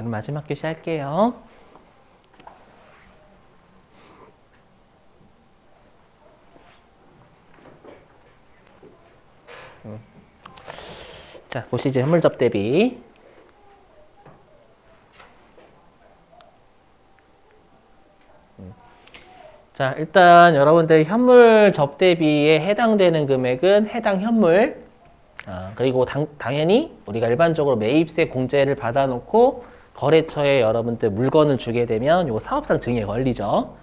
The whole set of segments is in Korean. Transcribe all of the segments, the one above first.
그럼 마지막 교시 할게요. 자, 보시죠. 현물접 대비. 자, 일단 여러분들 현물 접대비에 해당되는 금액은 해당 현물, 그리고 당연히 우리가 일반적으로 매입세 공제를 받아놓고 거래처에 여러분들 물건을 주게 되면 이거 사업상 증여에 걸리죠.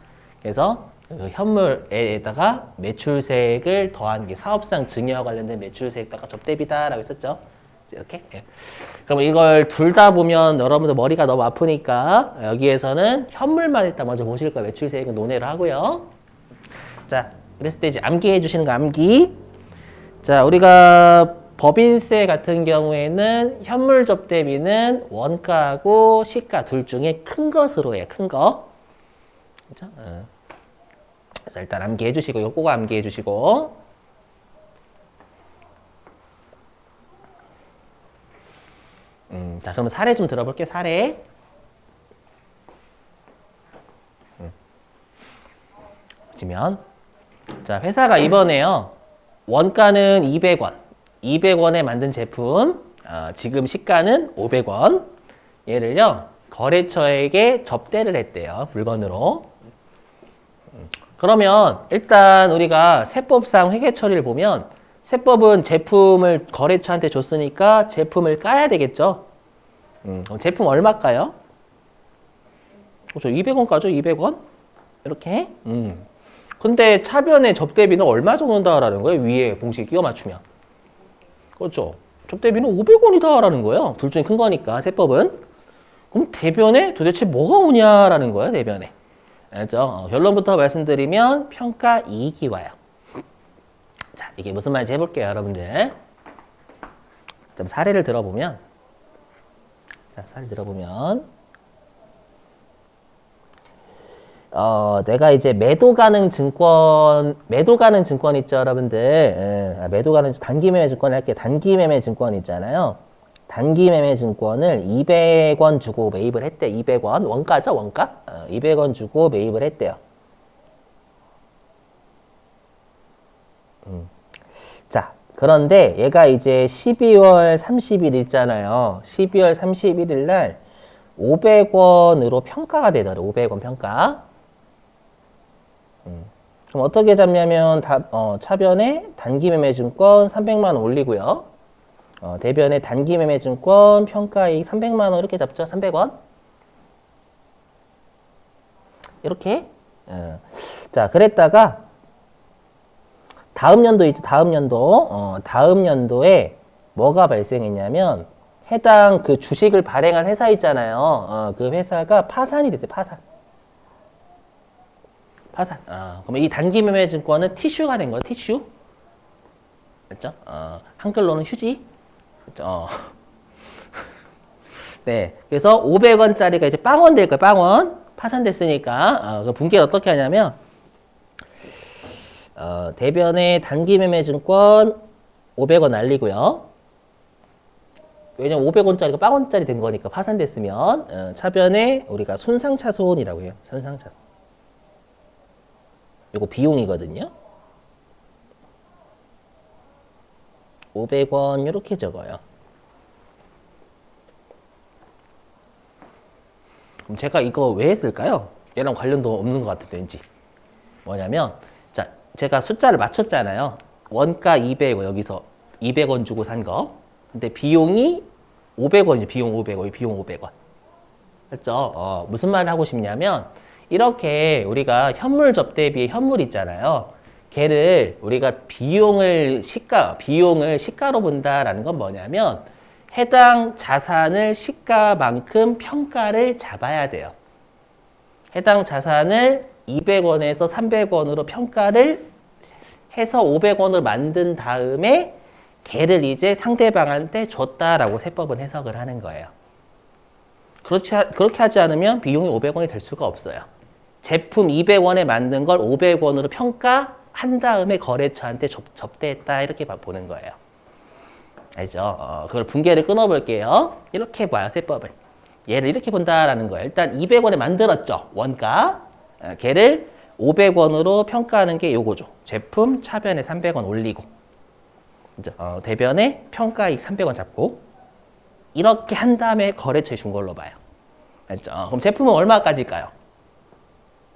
그래서 그 현물에다가 매출세액을 더한 게 사업상 증여와 관련된 매출세액다가 접대비다라고 했었죠. 이렇게. 예. 그럼 이걸 둘 다 보면 여러분들 머리가 너무 아프니까 여기에서는 현물만 일단 먼저 보실 거예요. 매출세액은 논외로 하고요. 자, 그랬을 때 이제 암기해 주시는 거 암기. 자, 우리가 법인세 같은 경우에는 현물 접대비는 원가하고 시가 둘 중에 큰 것으로 해요. 큰 거. 그죠? 그래서 일단 암기해 주시고 이거 꼭 암기해 주시고. 자, 그럼 사례 좀 들어볼게요. 사례. 보시면 자, 회사가 이번에요. 원가는 200원. 200원에 만든 제품. 지금 시가는 500원. 얘를요. 거래처에게 접대를 했대요. 물건으로. 그러면 일단 우리가 세법상 회계 처리를 보면 세법은 제품을 거래처한테 줬으니까 제품을 까야 되겠죠. 그럼 제품 얼마일까요? 그렇죠. 200원 까죠? 200원? 이렇게. 근데 차변의 접대비는 얼마 정도 나온다라는 거예요? 위에 공식 끼워 맞추면. 그렇죠. 접대비는 500원이다라는 거예요. 둘 중에 큰 거니까 세법은. 그럼 대변에 도대체 뭐가 오냐라는 거예요. 대변에. 알죠? 결론부터 말씀드리면 평가 이익이 와요. 자, 이게 무슨 말인지 해볼게요, 여러분들. 그럼 사례를 들어보면, 자, 사례 들어보면, 내가 이제 매도 가능 증권 있죠, 여러분들. 매도 가능, 단기 매매 증권 할게요. 단기 매매 증권 있잖아요. 단기 매매 증권을 200원 주고 매입을 했대. 200원. 원가죠, 원가? 200원 주고 매입을 했대요. 자, 그런데 얘가 이제 12월 30일 있잖아요. 12월 31일 날 500원으로 평가가 되더라고요. 500원 평가. 그럼 어떻게 잡냐면 차변에 단기 매매 증권 300만 원 올리고요. 대변에 단기 매매 증권 평가이익 300만 원 이렇게 잡죠. 300원. 이렇게. 자, 그랬다가 다음 연도 있죠. 다음 연도. 다음 연도에 뭐가 발생했냐면 해당 그 주식을 발행한 회사 있잖아요. 그 회사가 파산이 됐대. 파산. 그러면 이 단기 매매 증권은 티슈가 된 거예요. 티슈. 그렇죠? 한글로는 휴지. 그렇죠? 네. 그래서 500원짜리가 이제 빵원 될 거예요. 빵원. 파산됐으니까. 그 분기를 어떻게 하냐면 대변에 단기 매매 증권 500원 날리고요. 왜냐면 500원짜리가 빵원짜리 된 거니까 파산됐으면 차변에 우리가 손상차손이라고 해요. 손상차손. 이거 비용이거든요. 500원 이렇게 적어요. 그럼 제가 이거 왜 했을까요? 얘랑 관련도 없는 것 같은데 왠지. 뭐냐면 자, 제가 숫자를 맞췄잖아요. 원가 200원 여기서 200원 주고 산 거. 근데 비용이 500원이죠. 비용 500원. 비용 500원. 그렇죠? 무슨 말을 하고 싶냐면 이렇게 우리가 현물 접대비의 현물 있잖아요. 걔를 우리가 비용을 시가로 본다라는 건 뭐냐면 해당 자산을 시가만큼 평가를 잡아야 돼요. 해당 자산을 200원에서 300원으로 평가를 해서 500원을 만든 다음에 걔를 이제 상대방한테 줬다라고 세법은 해석을 하는 거예요. 그렇게 하지 않으면 비용이 500원이 될 수가 없어요. 제품 200원에 만든 걸 500원으로 평가한 다음에 거래처한테 접대했다 이렇게 보는 거예요. 알죠? 그걸 분계를 끊어볼게요. 이렇게 봐요, 세법을. 얘를 이렇게 본다라는 거예요. 일단 200원에 만들었죠. 원가. 걔를 500원으로 평가하는 게 요거죠. 제품 차변에 300원 올리고 대변에 평가익 300원 잡고 이렇게 한 다음에 거래처에 준 걸로 봐요. 알죠? 그럼 제품은 얼마까지일까요?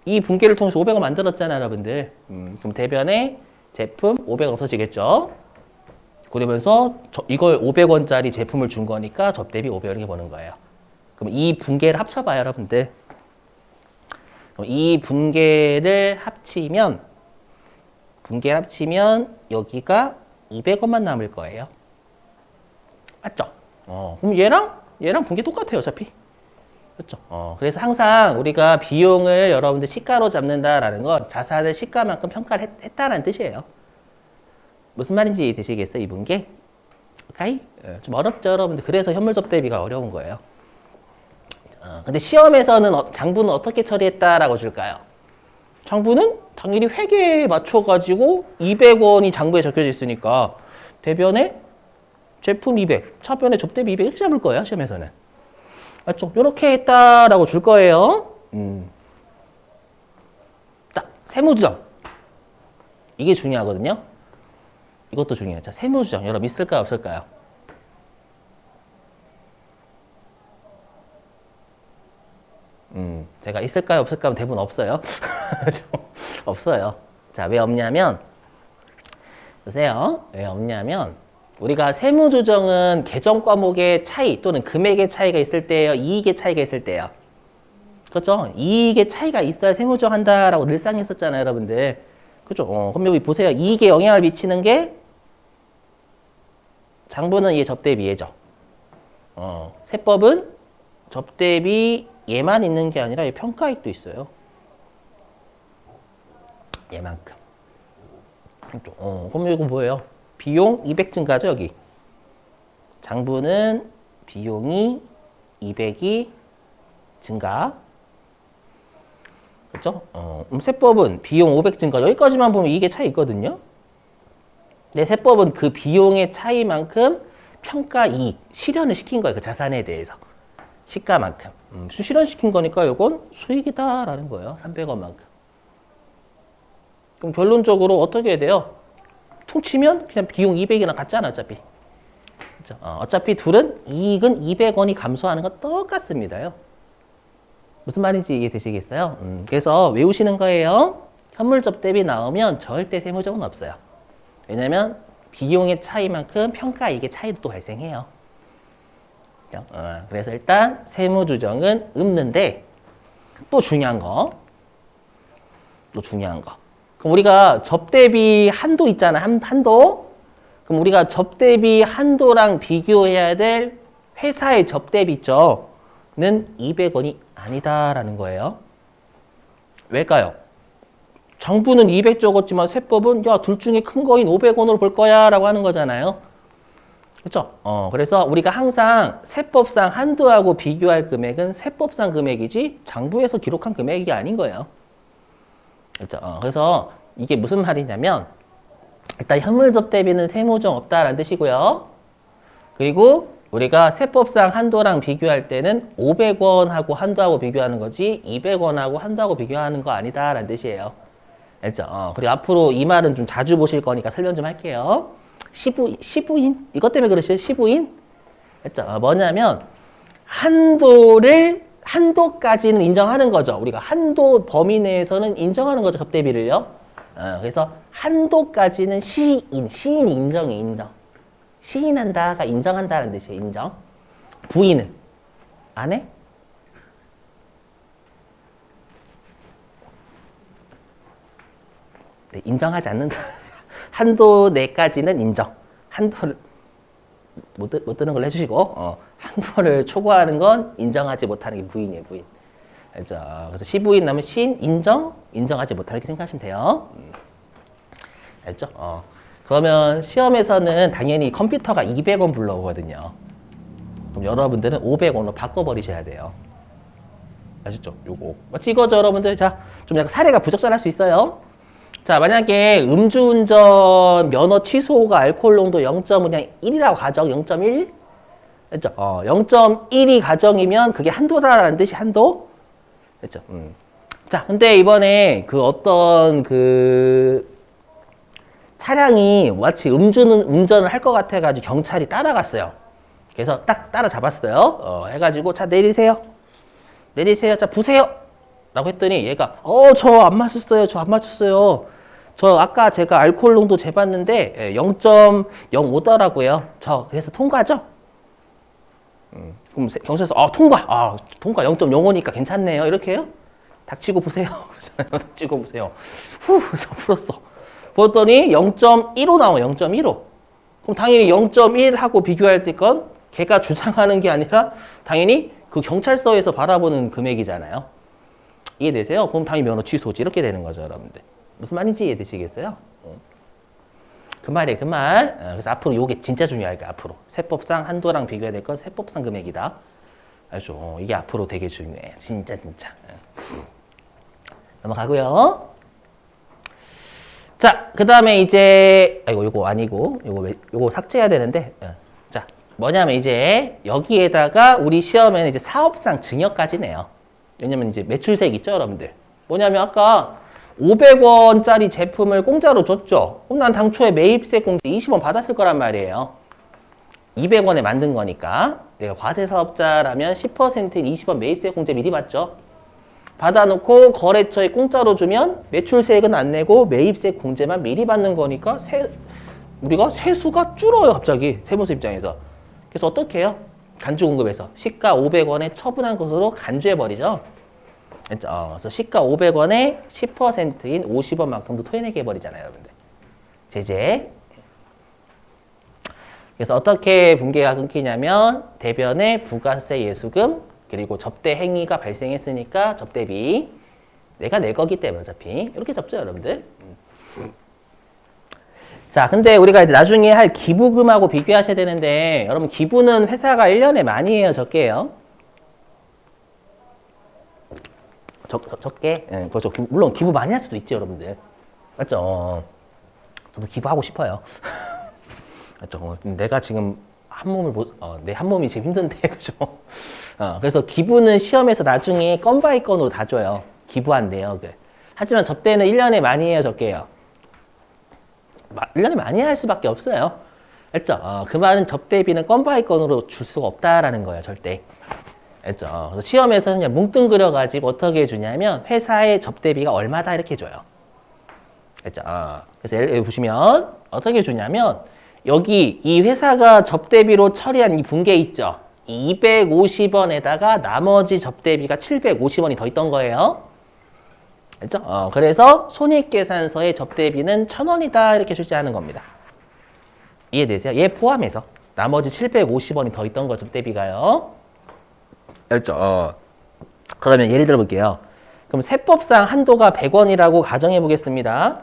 이 분기를 통해서 500원 만들었잖아요, 여러분들. 그럼 대변에 제품 500원 없어지겠죠? 그러면서 이걸 500원짜리 제품을 준 거니까 접대비 500원 이렇게 버는 거예요. 그럼 이 분계를 합쳐봐요, 여러분들. 그럼 이 분계를 합치면 여기가 200원만 남을 거예요. 맞죠? 그럼 얘랑 분계 똑같아요, 어차피. 그렇죠? 그래서 항상 우리가 비용을 여러분들 시가로 잡는다라는 건 자산을 시가만큼 평가를 했다는 뜻이에요. 무슨 말인지 되시겠어요, 이 분계? 오케이? 좀 어렵죠, 여러분들. 그래서 현물 접대비가 어려운 거예요. 근데 시험에서는 장부는 어떻게 처리했다라고 줄까요? 장부는 당연히 회계에 맞춰가지고 200원이 장부에 적혀져 있으니까 대변에 제품 200, 차변에 접대비 200 이렇게 잡을 거예요, 시험에서는. 맞죠? 이렇게 했다라고 줄 거예요. 딱 세무조정. 이게 중요하거든요. 이것도 중요해요. 자, 세무조정. 여러분 있을까요, 없을까요? 제가 있을까요, 없을까요? 대부분 없어요. 없어요. 자, 왜 없냐면, 보세요. 왜 없냐면, 우리가 세무조정은 계정 과목의 차이 또는 금액의 차이가 있을 때예요, 이익의 차이가 있을 때예요. 그렇죠? 이익의 차이가 있어야 세무조정 한다라고 늘상 했었잖아요, 여러분들. 그죠? 그럼 여기 보세요. 이익에 영향을 미치는 게 장부는 얘 접대비 얘죠. 세법은 접대비 얘만 있는 게 아니라 얘 평가익도 있어요. 얘만큼. 그럼 이거 뭐예요? 비용 200 증가죠, 여기. 장부는 비용이 200이 증가. 그렇죠? 세법은 비용 500 증가. 여기까지만 보면 이게 차이 있거든요. 근데 세법은 그 비용의 차이만큼 평가 이익, 실현을 시킨 거예요. 그 자산에 대해서. 시가만큼. 실현시킨 거니까 이건 수익이다라는 거예요. 300원만큼. 그럼 결론적으로 어떻게 해야 돼요? 퉁치면 그냥 비용 200이랑 같잖아, 어차피. 그렇죠? 어차피 둘은 이익은 200원이 감소하는 건 똑같습니다요. 무슨 말인지 이해되시겠어요? 그래서 외우시는 거예요. 현물접 대비 나오면 절대 세무적은 없어요. 왜냐면 비용의 차이만큼 평가이익의 차이도 또 발생해요. 그래서 일단 세무조정은 없는데 또 중요한 거. 그럼 우리가 접대비 한도 있잖아. 한도. 그럼 우리가 접대비 한도랑 비교해야 될 회사의 접대비 있죠. 는 200원이 아니다라는 거예요. 왜일까요? 장부는 200 적었지만 세법은 야, 둘 중에 큰 거인 500원으로 볼 거야 라고 하는 거잖아요. 그렇죠? 그래서 우리가 항상 세법상 한도하고 비교할 금액은 세법상 금액이지 장부에서 기록한 금액이 아닌 거예요. 그렇죠? 그래서 이게 무슨 말이냐면 일단 현물접 대비는 세무조정 없다라는 뜻이고요. 그리고 우리가 세법상 한도랑 비교할 때는 500원하고 한도하고 비교하는 거지 200원하고 한도하고 비교하는 거 아니다라는 뜻이에요. 알죠? 그리고 앞으로 이 말은 좀 자주 보실 거니까 설명 좀 할게요. 시부인? 이것 때문에 그러시죠? 시부인? 알죠? 뭐냐면 한도까지는 인정하는 거죠. 우리가 한도 범위 내에서는 인정하는 거죠. 접대비를요. 그래서 한도까지는 시인이 인정. 시인한다가 인정한다는 뜻이에요. 인정. 부인은 안 해? 네, 인정하지 않는다. 한도 내까지는 인정. 한도를 못 드는 걸 해주시고 한도를 초과하는 건 인정하지 못하는 게 부인이에요. 부인. 알죠? 그래서 시부인 나면 시인 인정하지 못하는 이렇게 생각하시면 돼요. 알죠? 그러면 시험에서는 당연히 컴퓨터가 200원 불러오거든요. 그럼 여러분들은 500원으로 바꿔버리셔야 돼요. 아시죠? 요거. 마치 이거죠, 여러분들. 자, 좀 약간 사례가 부적절할 수 있어요. 자, 만약에 음주운전 면허 취소가 알코올 농도 0.1이라고 가정 0.1. 됐죠? 0.1이 가정이면 그게 한도다라는 뜻이 한도. 됐죠? 자, 근데 이번에 그 어떤 그 차량이 마치 운전을 할 것 같아가지고 경찰이 따라갔어요. 그래서 딱 따라잡았어요. 해가지고 자 내리세요. 내리세요. 자 부세요. 라고 했더니 얘가 저 안 마셨어요. 저 안 마셨어요. 저 아까 제가 알코올 농도 재봤는데 0.05더라고요. 저 그래서 통과죠? 그럼 경찰서 통과 0.05니까 괜찮네요. 이렇게 해요? 닥치고 보세요. 닥치고 보세요. 그래서 풀었어. 보더니 0.15 나와 0.15. 그럼 당연히 0.1하고 비교할 때 건 걔가 주장하는 게 아니라 당연히 그 경찰서에서 바라보는 금액이잖아요. 이해되세요? 그럼 당연히 면허 취소지. 이렇게 되는 거죠, 여러분들. 무슨 말인지 이해되시겠어요? 그 말이에요, 그 말. 그래서 앞으로 요게 진짜 중요하니까 앞으로. 세법상 한도랑 비교해야 될 건 세법상 금액이다. 알죠? 이게 앞으로 되게 중요해. 진짜. 넘어가고요. 자, 그 다음에 이제, 요거 아니고, 요거 삭제해야 되는데, 자, 뭐냐면 이제 여기에다가 우리 시험에는 이제 사업상 증여까지 내요. 왜냐면 이제 매출세액 있죠, 여러분들. 뭐냐면 아까 500원짜리 제품을 공짜로 줬죠. 그럼 난 당초에 매입세 공제 20원 받았을 거란 말이에요. 200원에 만든 거니까. 내가 과세사업자라면 10%인 20원 매입세 공제 미리 받죠. 받아놓고 거래처에 공짜로 주면 매출세액은 안 내고 매입세 공제만 미리 받는 거니까 우리가 세수가 줄어요, 갑자기. 세무서 입장에서. 그래서 어떻게 해요? 간주공급에서 시가 500원에 처분한 것으로 간주해버리죠. 그래서 시가 500원에 10%인 50원만큼도 토해내게 해버리잖아요, 여러분들. 제재. 그래서 어떻게 분계가 끊기냐면 대변에 부가세 예수금 그리고 접대 행위가 발생했으니까 접대비 내가 낼 거기 때문에 어차피 이렇게 접죠, 여러분들. 자, 근데 우리가 이제 나중에 할 기부금하고 비교하셔야 되는데 여러분 기부는 회사가 1년에 많이 해요, 적게 해요? 적게? 네, 그렇죠. 물론 기부 많이 할 수도 있지, 여러분들. 맞죠? 저도 기부하고 싶어요. 맞죠? 내가 지금 내 한 몸이 지금 힘든데, 그죠? 그래서 기부는 시험에서 나중에 건 바이 건으로 다 줘요. 기부한 내역을. 하지만 접대는 1년에 많이 해요, 적게 해요? 1년에 많이 할 수밖에 없어요. 알죠? 그 말은 접대비는 건 바이 건으로 줄 수가 없다라는 거예요, 절대. 알죠? 그래서 시험에서는 그냥 뭉뚱그려가지고 어떻게 해주냐면 회사의 접대비가 얼마다 이렇게 줘요. 알죠? 그래서 예를 들어 보시면 어떻게 주냐면 여기 이 회사가 접대비로 처리한 이 분계 있죠? 250원에다가 나머지 접대비가 750원이 더 있던 거예요. 알죠? 그래서 손익계산서의 접대비는 1,000원이다 이렇게 출제하는 겁니다. 이해되세요? 얘 포함해서 나머지 750원이 더 있던 거 접대비가요. 알죠? 그러면 예를 들어 볼게요. 그럼 세법상 한도가 100원이라고 가정해 보겠습니다.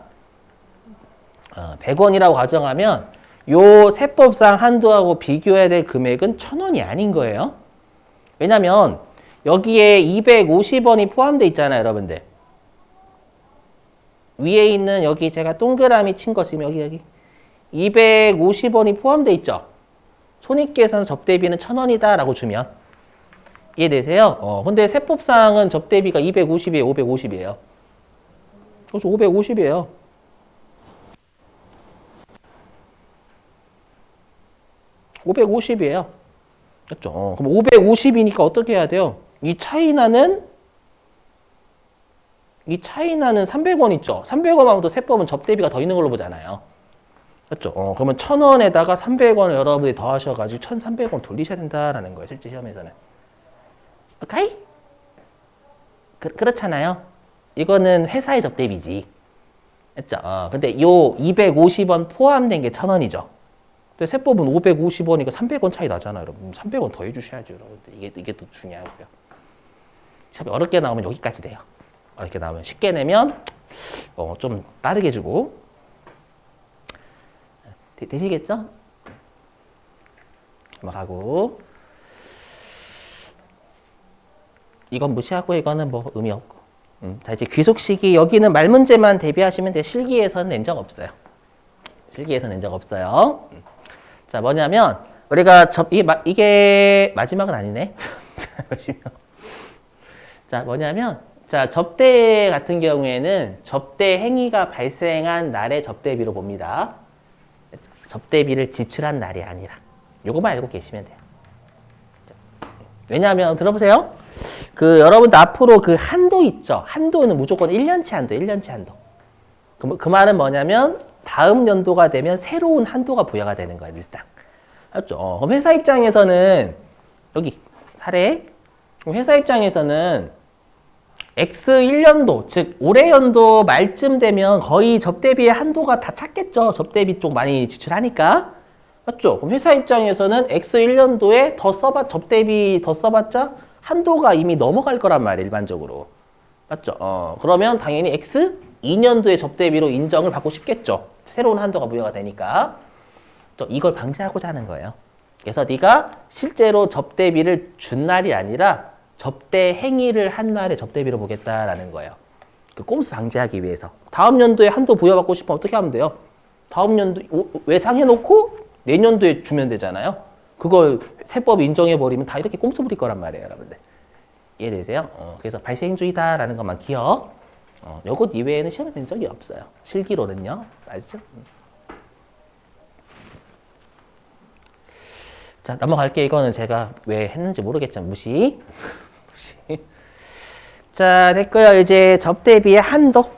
100원이라고 가정하면 요 세법상 한도하고 비교해야 될 금액은 1,000원이 아닌 거예요. 왜냐면 여기에 250원이 포함되어 있잖아요, 여러분들. 위에 있는 여기 제가 동그라미 친 거 지금 여기 250원이 포함되어 있죠. 손익계산 접대비는 1,000원이다 라고 주면 이해되세요? 근데 세법상은 접대비가 250이에요, 550이에요? 그렇죠, 550이에요. (550이에요) 그렇죠? 그럼 550이니까 어떻게 해야 돼요? 이 차이 나는 300원 있죠? 300원 하면 또 세법은 접대비가 더 있는 걸로 보잖아요. 그렇죠? 그러면 1,000원에다가 300원을 여러분들이 더 하셔가지고 1,300원 돌리셔야 된다라는 거예요, 실제 시험에서는. 오케이? 그렇잖아요. 이거는 회사의 접대비지. 그렇죠? 근데 요 250원 포함된 게 1,000원이죠. 근데 세법은 550원이니까 300원 차이 나잖아요, 여러분. 300원 더 해주셔야죠, 여러분들. 이게 또 중요하고요. 시험이 어렵게 나오면 여기까지 돼요. 어렵게 나오면 쉽게 내면 좀 빠르게 주고. 되시겠죠? 넘어가고. 이건 무시하고 이거는 뭐 의미 없고. 자, 이제 귀속 시기 여기는 말 문제만 대비하시면 돼요. 실기에서는 낸 적 없어요. 실기에서 낸 적 없어요. 자, 뭐냐면 우리가 이게 마지막은 아니네. 자, 보시면. 자, 뭐냐면, 자, 접대 같은 경우에는 접대 행위가 발생한 날의 접대비로 봅니다. 접대비를 지출한 날이 아니라. 요거만 알고 계시면 돼요. 왜냐하면, 들어보세요. 여러분들 앞으로 한도 있죠? 한도는 무조건 1년치 한도, 1년치 한도. 그 말은 뭐냐면, 다음 연도가 되면 새로운 한도가 부여가 되는 거예요, 밀당. 맞죠? 그럼 회사 입장에서는, 여기, 사례. 회사 입장에서는, X 1년도, 즉, 올해 연도 말쯤 되면 거의 접대비의 한도가 다 찼겠죠? 접대비 쪽 많이 지출하니까. 맞죠? 그럼 회사 입장에서는 X 1년도에 접대비 더 써봤자 한도가 이미 넘어갈 거란 말이에요, 일반적으로. 맞죠? 그러면 당연히 X 2년도의 접대비로 인정을 받고 싶겠죠? 새로운 한도가 부여가 되니까. 또 이걸 방지하고자 하는 거예요. 그래서 네가 실제로 접대비를 준 날이 아니라 접대 행위를 한 날에 접대비로 보겠다라는 거예요. 꼼수 방지하기 위해서. 다음 연도에 한도 부여받고 싶으면 어떻게 하면 돼요? 다음 연도 외상해놓고 내년도에 주면 되잖아요. 그걸 세법 인정해버리면 다 이렇게 꼼수 부릴 거란 말이에요, 여러분들. 이해되세요? 그래서 발생주의다라는 것만 기억. 요것 이외에는 시험에 낸 적이 없어요. 실기로는요. 알죠? 자, 넘어갈게요. 이거는 제가 왜 했는지 모르겠지만 무시. 무시. 자, 됐고요. 이제 접대비의 한도.